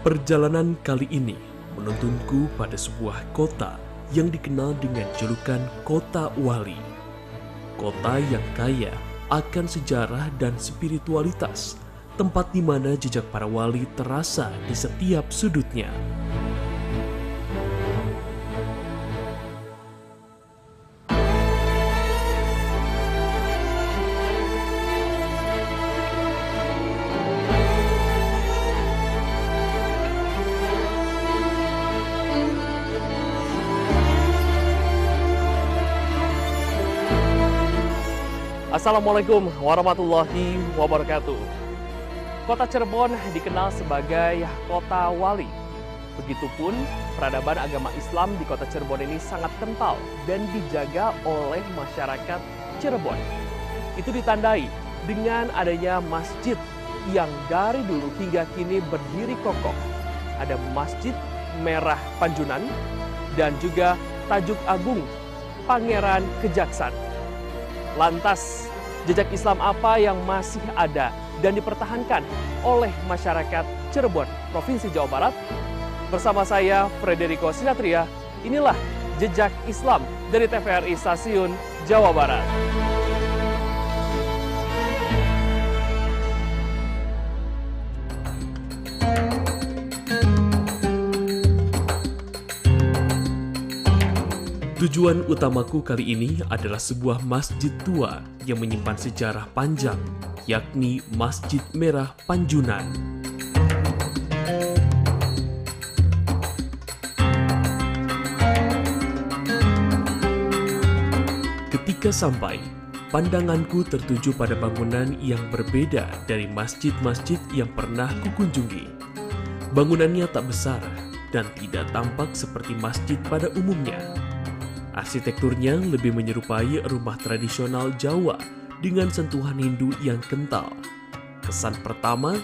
Perjalanan kali ini menuntunku pada sebuah kota yang dikenal dengan julukan Kota Wali. Kota yang kaya akan sejarah dan spiritualitas, tempat di mana jejak para wali terasa di setiap sudutnya. Assalamualaikum warahmatullahi wabarakatuh. Kota Cirebon dikenal sebagai kota wali. Begitupun peradaban agama Islam di kota Cirebon ini sangat kental dan dijaga oleh masyarakat Cirebon. Itu ditandai dengan adanya masjid yang dari dulu hingga kini berdiri kokoh. Ada Masjid Merah Panjunan dan juga Tajuk Agung Pangeran Kejaksan. Lantas, jejak Islam apa yang masih ada dan dipertahankan oleh masyarakat Cirebon, Provinsi Jawa Barat? Bersama saya, Frederico Sinatria, inilah Jejak Islam dari TVRI Stasiun Jawa Barat. Tujuan utamaku kali ini adalah sebuah masjid tua yang menyimpan sejarah panjang, yakni Masjid Merah Panjunan. Ketika sampai, pandanganku tertuju pada bangunan yang berbeda dari masjid-masjid yang pernah kukunjungi. Bangunannya tak besar dan tidak tampak seperti masjid pada umumnya. Arsitekturnya lebih menyerupai rumah tradisional Jawa dengan sentuhan Hindu yang kental. Kesan pertama,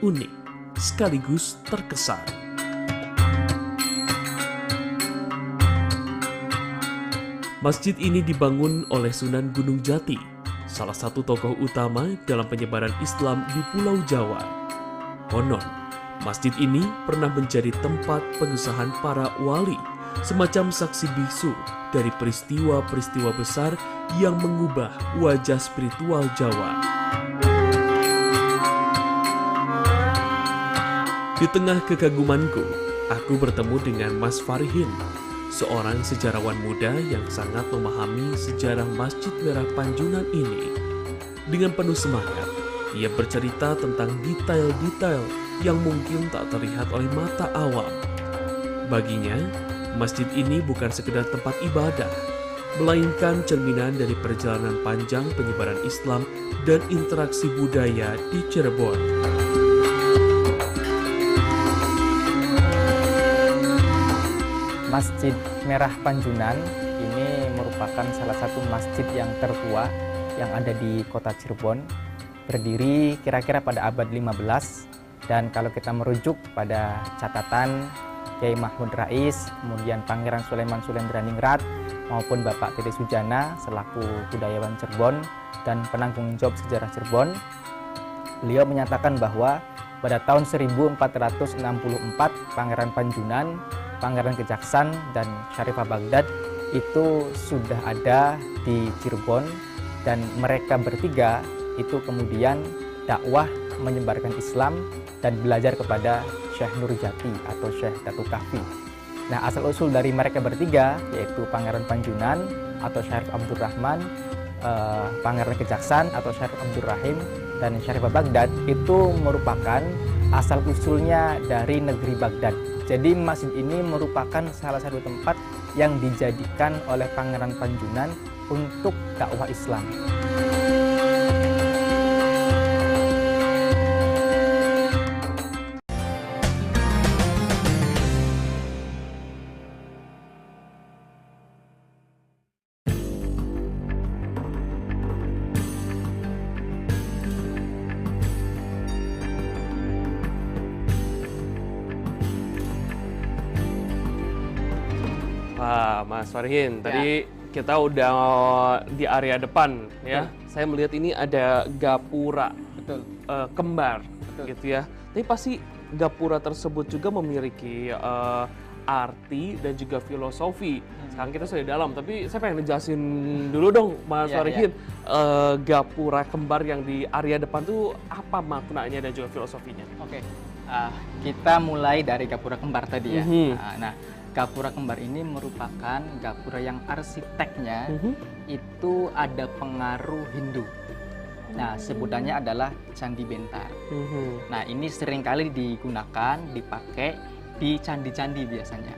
unik sekaligus terkesan. Masjid ini dibangun oleh Sunan Gunung Jati, salah satu tokoh utama dalam penyebaran Islam di Pulau Jawa. Konon, masjid ini pernah menjadi tempat pengesahan para wali, semacam saksi bisu dari peristiwa-peristiwa besar yang mengubah wajah spiritual Jawa. Di tengah kekagumanku, aku bertemu dengan Mas Farihin, seorang sejarawan muda yang sangat memahami sejarah Masjid Merah Panjunan ini. Dengan penuh semangat, ia bercerita tentang detail-detail yang mungkin tak terlihat oleh mata awam. Baginya, masjid ini bukan sekedar tempat ibadah, melainkan cerminan dari perjalanan panjang penyebaran Islam dan interaksi budaya di Cirebon. Masjid Merah Panjunan ini merupakan salah satu masjid yang tertua yang ada di kota Cirebon. Berdiri kira-kira pada abad 15, dan kalau kita merujuk pada catatan Kiai Mahmud Rais, kemudian Pangeran Sulaiman Sulendraniningrat, maupun Bapak Tede Sujana selaku budayawan Cirebon dan penanggung jawab sejarah Cirebon. Beliau menyatakan bahwa pada tahun 1464 Pangeran Panjunan, Pangeran Kejaksan, dan Syarifah Baghdad itu sudah ada di Cirebon, dan mereka bertiga itu kemudian dakwah menyebarkan Islam dan belajar kepada Syekh Nurjati atau Syekh Datuk Kahfi. Nah, asal-usul dari mereka bertiga, yaitu Pangeran Panjunan atau Syarif Abdurrahman, Pangeran Kejaksan atau Syarif Abdurrahim, dan Syarifah Baghdad, itu merupakan asal-usulnya dari negeri Baghdad. Jadi masjid ini merupakan salah satu tempat yang dijadikan oleh Pangeran Panjunan untuk dakwah Islam. Wah, Mas Farihin, tadi kita udah di area depan ya. Saya melihat ini ada gapura Betul. kembar gitu ya. Tapi pasti gapura tersebut juga memiliki arti dan juga filosofi. Sekarang kita sudah dalam, tapi saya pengen ngejelasin dulu dong, Mas Iya, Warihin. Gapura kembar yang di area depan tuh apa maknanya dan juga filosofinya? Oke, kita mulai dari gapura kembar tadi ya. Mhm. Nah, gapura kembar ini merupakan gapura yang arsiteknya itu ada pengaruh Hindu. Nah, sebutannya adalah Candi Bentar. Nah, ini seringkali digunakan, dipakai di candi-candi biasanya.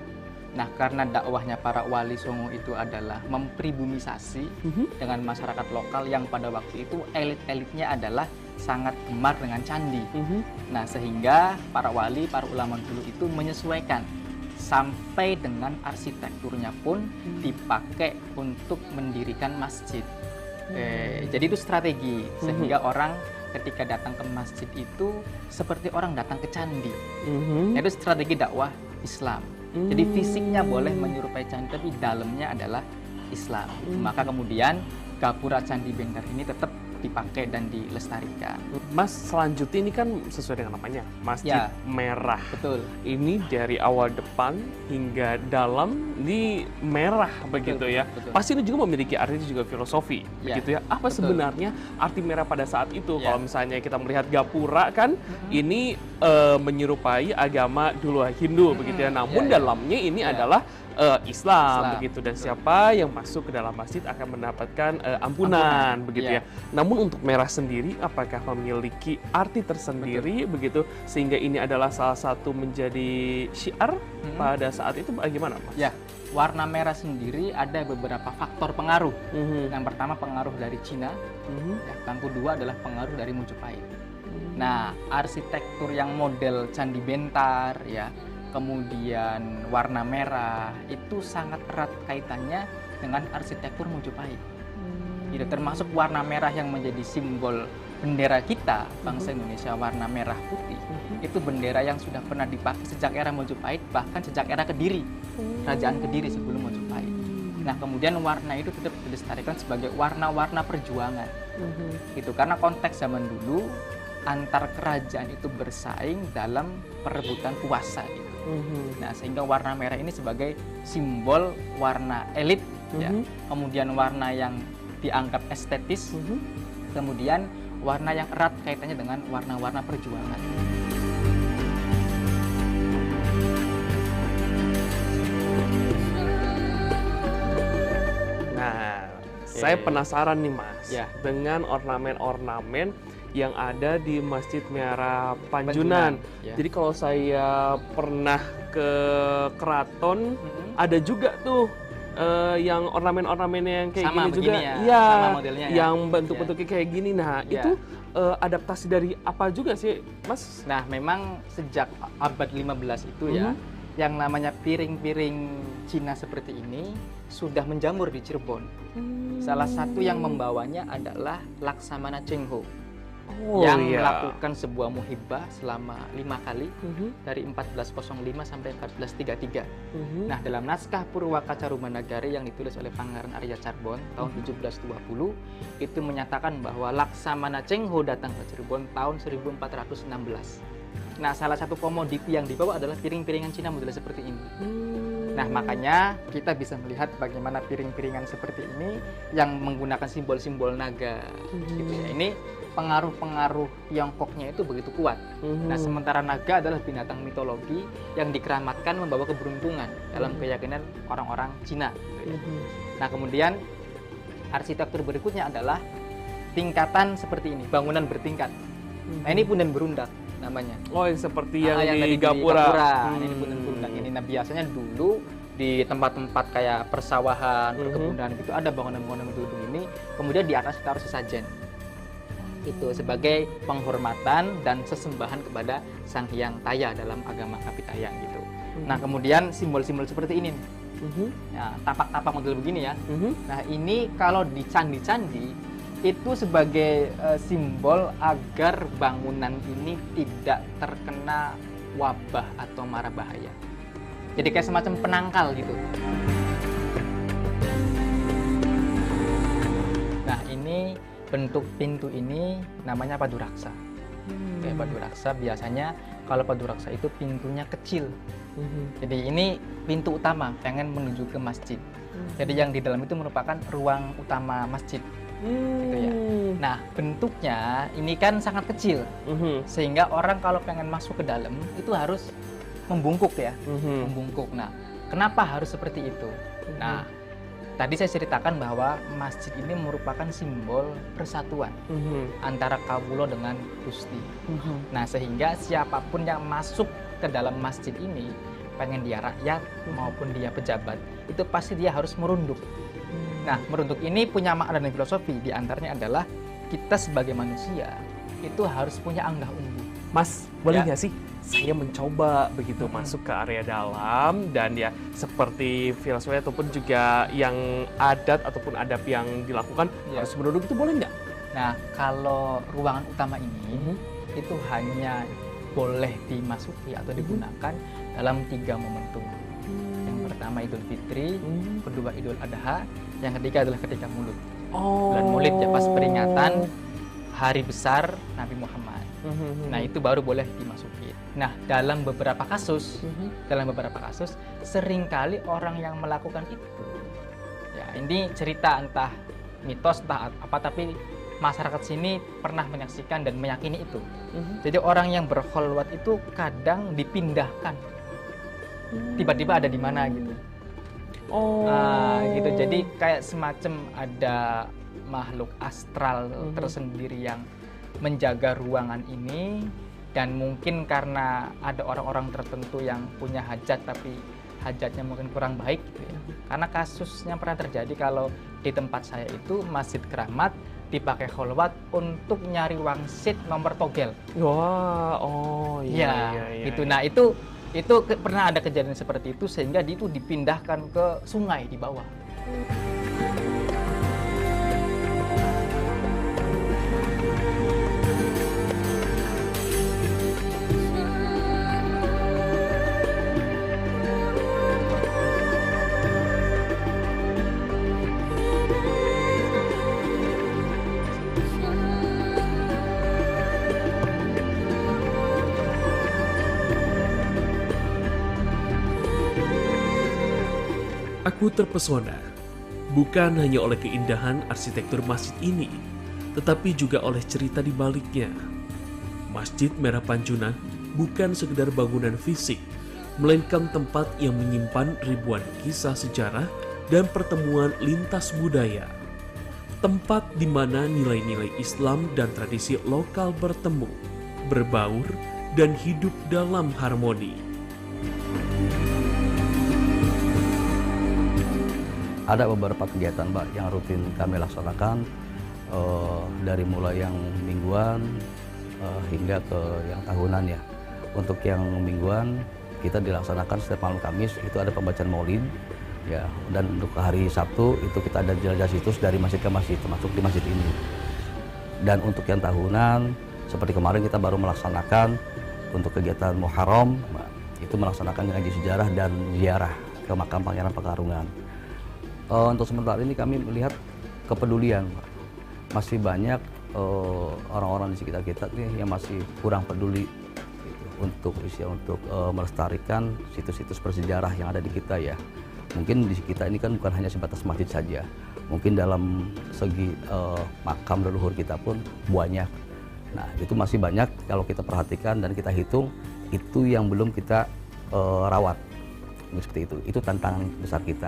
Nah, karena dakwahnya para wali Songo itu adalah mempribumisasi dengan masyarakat lokal yang pada waktu itu elit-elitnya adalah sangat gemar dengan candi. Nah, sehingga para wali, para ulama dulu itu menyesuaikan sampai dengan arsitekturnya pun dipakai untuk mendirikan masjid. Jadi itu strategi sehingga orang ketika datang ke masjid itu seperti orang datang ke candi. Itu strategi dakwah Islam. Jadi fisiknya boleh menyerupai candi, tapi dalamnya adalah Islam. Maka kemudian gapura Candi Bentar ini tetap dipakai dan dilestarikan. Mas, selanjutnya ini kan sesuai dengan namanya, Masjid Ya. Merah. Betul. Ini dari awal depan hingga dalam ini merah begitu ya. Betul. Pasti ini juga memiliki arti juga filosofi Ya, begitu ya. Apa betul. sebenarnya arti merah pada saat itu? Ya. Kalau misalnya kita melihat gapura kan ini menyerupai agama dulu Hindu begitu ya. Namun Ya, ya. dalamnya ini Ya. adalah Islam begitu, dan betul. siapa yang masuk ke dalam masjid akan mendapatkan ampunan begitu ya. Namun untuk merah sendiri apakah memiliki arti tersendiri begitu sehingga ini adalah salah satu menjadi syiar pada saat itu, bagaimana Mas? Ya, warna merah sendiri ada beberapa faktor pengaruh. Mhm. Yang pertama pengaruh dari Cina, Mhm. yang kedua adalah pengaruh dari Majapahit. Nah, arsitektur yang model Candi Bentar ya, kemudian warna merah itu sangat erat kaitannya dengan arsitektur Majapahit. Gitu, termasuk warna merah yang menjadi simbol bendera kita bangsa Indonesia, warna merah putih. Itu bendera yang sudah pernah dipakai sejak era Majapahit, bahkan sejak era Kediri, kerajaan Kediri sebelum Majapahit. Nah, kemudian warna itu tetap dilestarikan sebagai warna-warna perjuangan. Gitu, karena konteks zaman dulu antar kerajaan itu bersaing dalam perebutan kuasa gitu. Nah, sehingga warna merah ini sebagai simbol warna elit ya. Kemudian warna yang dianggap estetis, kemudian warna yang erat kaitannya dengan warna-warna perjuangan. Nah, saya penasaran nih Mas, Ya. dengan ornamen-ornamen yang ada di Masjid Merah Panjunan. Ya. Jadi kalau saya pernah ke keraton, ada juga tuh yang ornamen-ornamen yang kayak Sama gini juga. begini ya, Iya, sama modelnya ya. yang bentuk-bentuknya kayak gini. Nah, Ya. itu adaptasi dari apa juga sih, Mas? Nah, memang sejak abad 15 itu ya, yang namanya piring-piring Cina seperti ini sudah menjamur di Cirebon. Salah satu yang membawanya adalah Laksamana Cheng Ho yang melakukan sebuah muhibah selama 5 kali dari 1405 sampai 1433. Nah, dalam naskah Purwakaca Rumanagari yang ditulis oleh Pangeran Arya Carbon tahun 1720 itu menyatakan bahwa Laksamana Cheng Ho datang ke Cirebon tahun 1416. Nah, salah satu komoditi yang dibawa adalah piring-piringan Cina model seperti ini. Nah, makanya kita bisa melihat bagaimana piring-piringan seperti ini yang menggunakan simbol-simbol naga. Gitu ya. Ini pengaruh-pengaruh Tiongkoknya itu begitu kuat. Nah, sementara naga adalah binatang mitologi yang dikeramatkan membawa keberuntungan dalam keyakinan orang-orang Cina. Gitu ya. Nah, kemudian arsitektur berikutnya adalah tingkatan seperti ini, bangunan bertingkat. Nah, ini punden berundak namanya. Oh, yang seperti yang tadi di Gapura. Nah, ini punden berundak ini. Nah, biasanya dulu di tempat-tempat kayak persawahan, perkebunan gitu ada bangunan-bangunan gedung ini, kemudian di atas taruh sesajen. Itu sebagai penghormatan dan sesembahan kepada Sang Hyang Taya dalam agama Kapitayang gitu. Nah, kemudian simbol-simbol seperti ini. Nah, tapak-tapak model begini ya. Nah, ini kalau di candi-candi itu sebagai simbol agar bangunan ini tidak terkena wabah atau mara bahaya. Jadi kayak semacam penangkal gitu. Nah, ini bentuk pintu ini namanya Paduraksa. Kayak Paduraksa biasanya kalau Paduraksa itu pintunya kecil. Jadi ini pintu utama pengen menuju ke masjid. Jadi yang di dalam itu merupakan ruang utama masjid. Gitu ya. Nah, bentuknya ini kan sangat kecil. Sehingga orang kalau pengen masuk ke dalam itu harus membungkuk ya. Membungkuk. Nah, kenapa harus seperti itu? Nah, tadi saya ceritakan bahwa masjid ini merupakan simbol persatuan antara Kawula dengan Gusti. Nah, sehingga siapapun yang masuk ke dalam masjid ini, pengen dia rakyat maupun dia pejabat, itu pasti dia harus merunduk. Nah, merunduk ini punya makna dan filosofi. Di antaranya adalah kita sebagai manusia itu harus punya anggah ungguh. Mas, boleh nggak sih saya mencoba begitu masuk ke area dalam dan ya seperti filosofi ataupun juga yang adat ataupun adab yang dilakukan harus menunduk, itu boleh nggak? Nah, kalau ruangan utama ini itu hanya boleh dimasuki atau digunakan dalam 3 momentum. Yang pertama Idul Fitri, kedua Idul Adha, yang ketiga adalah ketika Maulid. Bulan Maulid ya, pas peringatan hari besar Nabi Muhammad. Nah, itu baru boleh dimasuki. Nah, dalam beberapa kasus, seringkali orang yang melakukan itu, ya ini cerita entah mitos entah apa, tapi masyarakat sini pernah menyaksikan dan meyakini itu. Jadi orang yang berkholwat itu kadang dipindahkan, tiba-tiba ada di mana gitu. Nah, gitu. Jadi kayak semacam ada makhluk astral tersendiri yang menjaga ruangan ini, dan mungkin karena ada orang-orang tertentu yang punya hajat tapi hajatnya mungkin kurang baik gitu ya. Karena kasusnya pernah terjadi kalau di tempat saya itu Masjid Keramat dipakai kholwat untuk nyari wangsit nomor togel. Wah, iya. Gitu. Nah, itu pernah ada kejadian seperti itu sehingga itu dipindahkan ke sungai di bawah. Aku terpesona, bukan hanya oleh keindahan arsitektur masjid ini, tetapi juga oleh cerita di baliknya. Masjid Merah Panjunan bukan sekedar bangunan fisik, melainkan tempat yang menyimpan ribuan kisah sejarah dan pertemuan lintas budaya. Tempat di mana nilai-nilai Islam dan tradisi lokal bertemu, berbaur, dan hidup dalam harmoni. Ada beberapa kegiatan Mbak yang rutin kami laksanakan, dari mulai yang mingguan hingga ke yang tahunan ya. Untuk yang mingguan kita dilaksanakan setiap malam Kamis itu ada pembacaan Maulid ya, dan untuk hari Sabtu itu kita ada jelajah situs dari masjid ke masjid termasuk di masjid ini. Dan untuk yang tahunan seperti kemarin kita baru melaksanakan untuk kegiatan Muharram, itu melaksanakan ngaji sejarah dan ziarah ke makam Pangeran Pekarungan. Untuk sementara ini kami melihat kepedulian, masih banyak orang-orang di sekitar kita nih yang masih kurang peduli untuk melestarikan situs-situs bersejarah yang ada di kita ya. Mungkin di kita ini kan bukan hanya sebatas masjid saja, mungkin dalam segi makam leluhur kita pun banyak. Nah, itu masih banyak kalau kita perhatikan dan kita hitung, itu yang belum kita rawat. Seperti itu tantangan besar kita.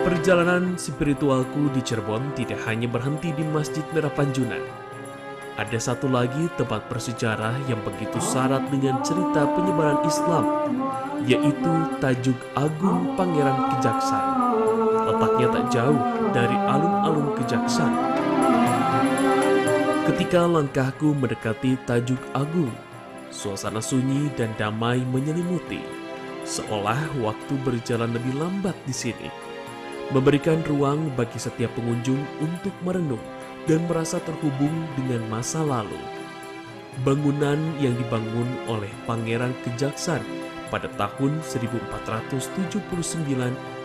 Perjalanan spiritualku di Cirebon tidak hanya berhenti di Masjid Merah Panjunan. Ada satu lagi tempat bersejarah yang begitu syarat dengan cerita penyebaran Islam, yaitu Tajuk Agung Pangeran Kejaksan. Letaknya tak jauh dari alun-alun Kejaksan. Ketika langkahku mendekati Tajuk Agung, suasana sunyi dan damai menyelimuti, seolah waktu berjalan lebih lambat di sini, memberikan ruang bagi setiap pengunjung untuk merenung dan merasa terhubung dengan masa lalu. bangunan yang dibangun oleh Pangeran Kejaksan pada tahun 1479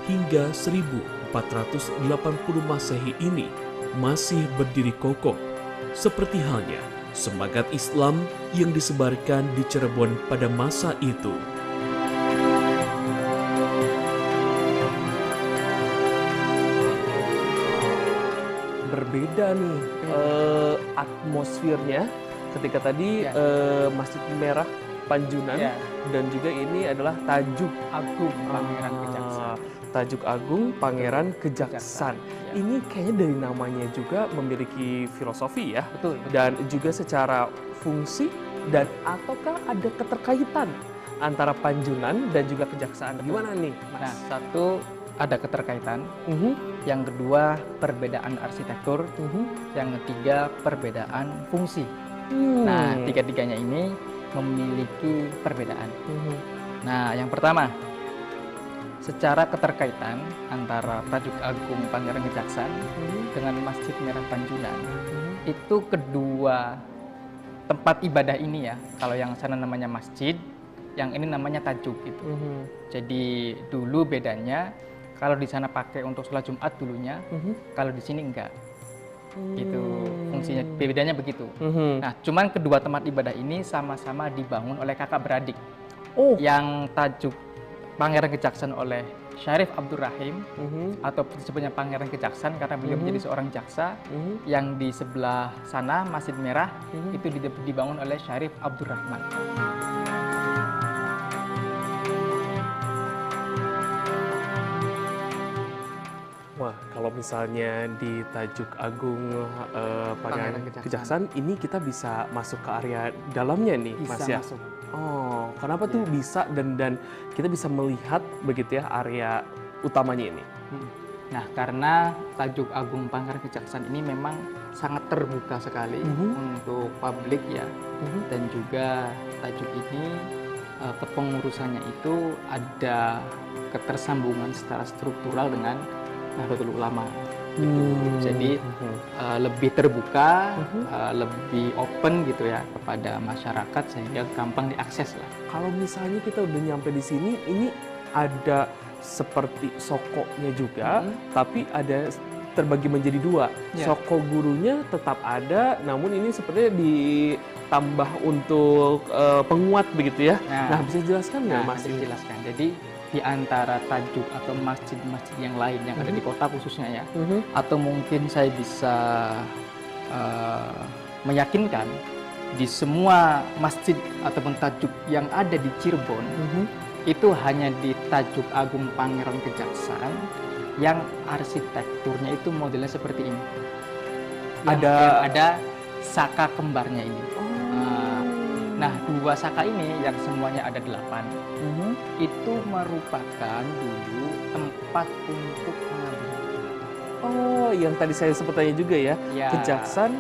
hingga 1480 Masehi ini masih berdiri kokoh, seperti halnya semangat Islam yang disebarkan di Cirebon pada masa itu. Berbeda nih atmosfernya ketika tadi Ya. Masjid Merah Panjunan Ya. dan juga ini adalah Tajuk Agung Pangeran Kejaksan. Tajuk Agung Pangeran Kejaksan. Ya. Ini kayaknya dari namanya juga memiliki filosofi ya, Betul, betul. dan juga secara fungsi dan ataukah ada keterkaitan antara Panjunan dan juga Kejaksaan. Gimana nih, Nah, Mas? satu ada keterkaitan, Mhm, yang kedua perbedaan arsitektur, mhm. yang ketiga perbedaan fungsi. Hmm. Nah, tiga-tiganya ini memiliki perbedaan. Mhm. Nah, yang pertama, secara keterkaitan antara Tajuk Agung Pangeran Kejaksan Mhm. dengan Masjid Merah Panjunan, Mhm. itu kedua tempat ibadah ini ya, kalau yang sana namanya masjid, yang ini namanya tajuk gitu. Mhm. Jadi dulu bedanya, kalau di sana pakai untuk sholat Jumat dulunya, Mhm. kalau di sini enggak. Gitu Hmm. fungsinya, bedanya begitu. Mhm. Nah, cuman kedua tempat ibadah ini sama-sama dibangun oleh kakak beradik. Oh. Yang tajuk Pangeran Kejaksan oleh Syarif Abdurrahim, Mhm. atau disebutnya Pangeran Kejaksan karena beliau Mhm. menjadi seorang jaksa. Mhm. Yang di sebelah sana, Masjid Merah, Mhm. itu dibangun oleh Syarif Abdurrahman. Wah, kalau misalnya di Tajuk Agung Pangeran Pangeran Kejaksan ini kita bisa masuk ke area dalamnya nih, Bisa Mas ya. masuk. Oh, kenapa tuh Iya. bisa dan kita bisa melihat begitu ya area utamanya ini? Nah, karena Tajuk Agung Pangeran Kejaksan ini memang sangat terbuka sekali Mhm. untuk publik ya, Mhm. dan juga tajuk ini kepengurusannya itu ada ketersambungan secara struktural dengan Nahdlatul Ulama. Jadi lebih terbuka, Mhm. lebih open gitu ya kepada masyarakat sehingga gampang diakses lah. Kalau misalnya kita udah nyampe di sini, ini ada seperti sokonya juga, tapi ada terbagi menjadi dua. Ya. Soko gurunya tetap ada, namun ini sepertinya ditambah untuk penguat begitu ya. Nah, bisa dijelaskan nggak, Mas? Nanti dijelaskan. Jadi di antara tajuk atau masjid-masjid yang lain yang ada di kota khususnya ya, Mhm. atau mungkin saya bisa meyakinkan di semua masjid ataupun tajuk yang ada di Cirebon Mhm. itu hanya di Tajuk Agung Pangeran Kejaksan yang arsitekturnya itu modelnya seperti ini. Ada- yang ada saka kembarnya ini. Nah, dua saka ini yang semuanya ada 8 Mhm. itu merupakan dulu tempat untuk pengadilan. Oh, yang tadi saya sempat tanya juga ya, Ya, Kejaksan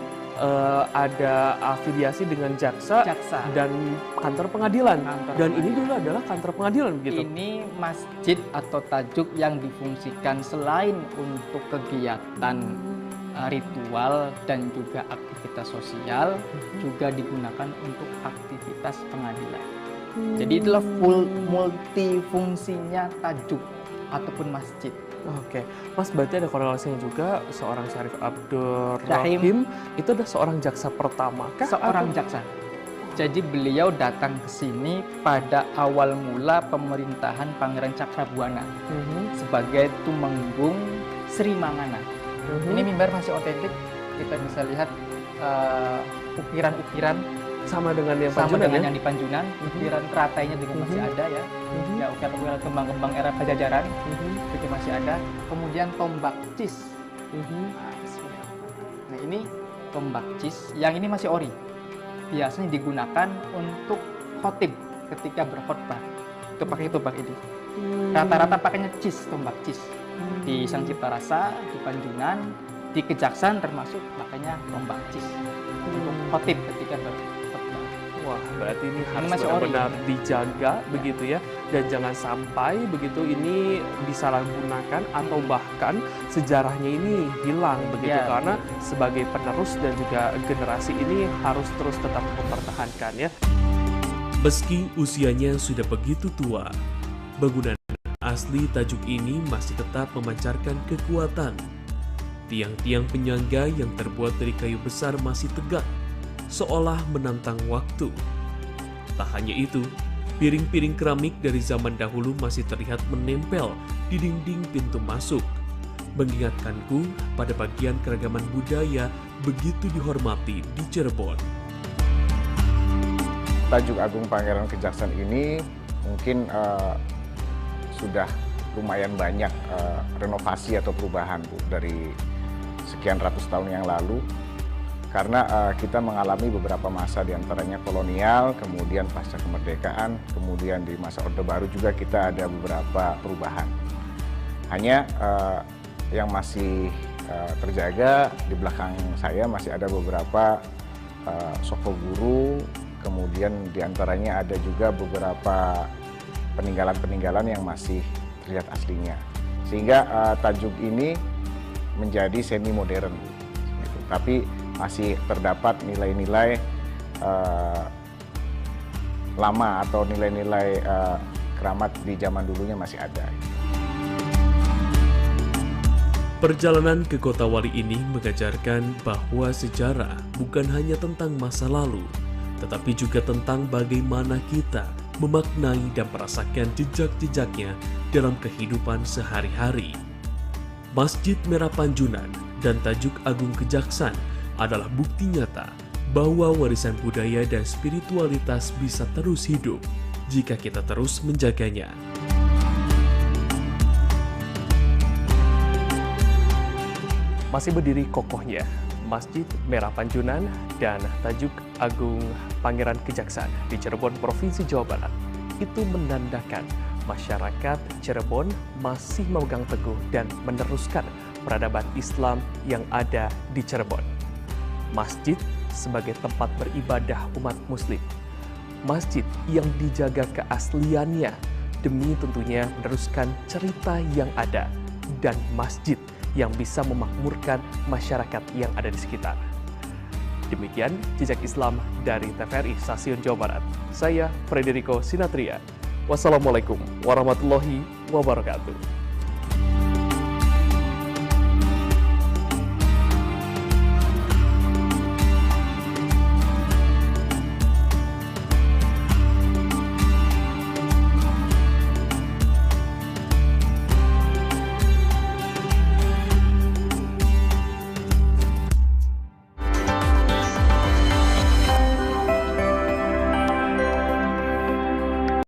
ada afiliasi dengan jaksa jaksa. dan kantor pengadilan. Kantor Dan ini pengadilan. dulu adalah kantor pengadilan begitu. Ini masjid atau tajuk yang difungsikan selain untuk kegiatan ritual dan juga aktivitas sosial, juga digunakan untuk aktivitas pengadilan. Jadi itulah full multifungsinya tajuk ataupun masjid. Oke, Mas, berarti ada korelasinya juga seorang Syarif Abdurrahim itu adalah seorang jaksa pertama kah? Seorang Atau- jaksa. Jadi beliau datang ke sini pada awal mula pemerintahan Pangeran Cakrabuana Mhm. sebagai Tumenggung Sri Mangana. Mhm. Ini mimbar masih otentik, kita bisa lihat ukiran-ukiran sama dengan yang sama Panjunan dengan ya? yang di Panjunan, ukiran teratainya juga masih Mhm. ada ya. Mhm. Ya, ukiran-ukiran kembang-kembang era Pajajaran Mhm. itu masih ada. Kemudian tombak cis. Mhm. Nah, ini tombak cis, yang ini masih ori. Biasanya digunakan untuk khotib ketika berkhotbah. Itu pakai tombak ini. Rata-rata pakainya cis, tombak cis. Di Sang Cipta Rasa, di Panjunan, di Kejaksan termasuk pakainya tombak cis untuk khotib ketika berkhotbah. Wah, berarti ini harus masih ori. benar-benar dijaga begitu ya, dan jangan sampai begitu ini disalahgunakan atau bahkan sejarahnya ini hilang begitu, Ya. karena sebagai penerus dan juga generasi ini harus terus tetap mempertahankan ya. Meski usianya sudah begitu tua, bangunan asli Tajuk ini masih tetap memancarkan kekuatan. Tiang-tiang penyangga yang terbuat dari kayu besar masih tegak, seolah menantang waktu. Tak hanya itu, piring-piring keramik dari zaman dahulu masih terlihat menempel di dinding pintu masuk, mengingatkanku pada bagian keragaman budaya begitu dihormati di Cirebon. Tajuk Agung Pangeran Kejaksaan ini mungkin sudah lumayan banyak renovasi atau perubahan, Bu, dari sekian ratus tahun yang lalu. Karena kita mengalami beberapa masa, diantaranya kolonial, kemudian pasca kemerdekaan, kemudian di masa Orde Baru juga kita ada beberapa perubahan. Hanya yang masih terjaga di belakang saya masih ada beberapa soko guru, kemudian diantaranya ada juga beberapa peninggalan-peninggalan yang masih terlihat aslinya. Sehingga Tajuk ini menjadi semi modern, gitu. Tapi masih terdapat nilai-nilai lama atau nilai-nilai keramat di zaman dulunya masih ada. Perjalanan ke Kota Wali ini mengajarkan bahwa sejarah bukan hanya tentang masa lalu, tetapi juga tentang bagaimana kita memaknai dan merasakan jejak-jejaknya dalam kehidupan sehari-hari. Masjid Merah Panjunan dan Tajuk Agung Kejaksaan adalah bukti nyata bahwa warisan budaya dan spiritualitas bisa terus hidup jika kita terus menjaganya. Masih berdiri kokohnya Masjid Merah Panjunan dan Tajuk Agung Pangeran Kejaksaan di Cirebon, Provinsi Jawa Barat. Itu menandakan masyarakat Cirebon masih memegang teguh dan meneruskan peradaban Islam yang ada di Cirebon. Masjid sebagai tempat beribadah umat muslim. Masjid yang dijaga keasliannya demi tentunya meneruskan cerita yang ada. Dan masjid yang bisa memakmurkan masyarakat yang ada di sekitar. Demikian Jejak Islam dari TVRI Stasiun Jawa Barat. Saya Frederico Sinatria. Wassalamualaikum warahmatullahi wabarakatuh.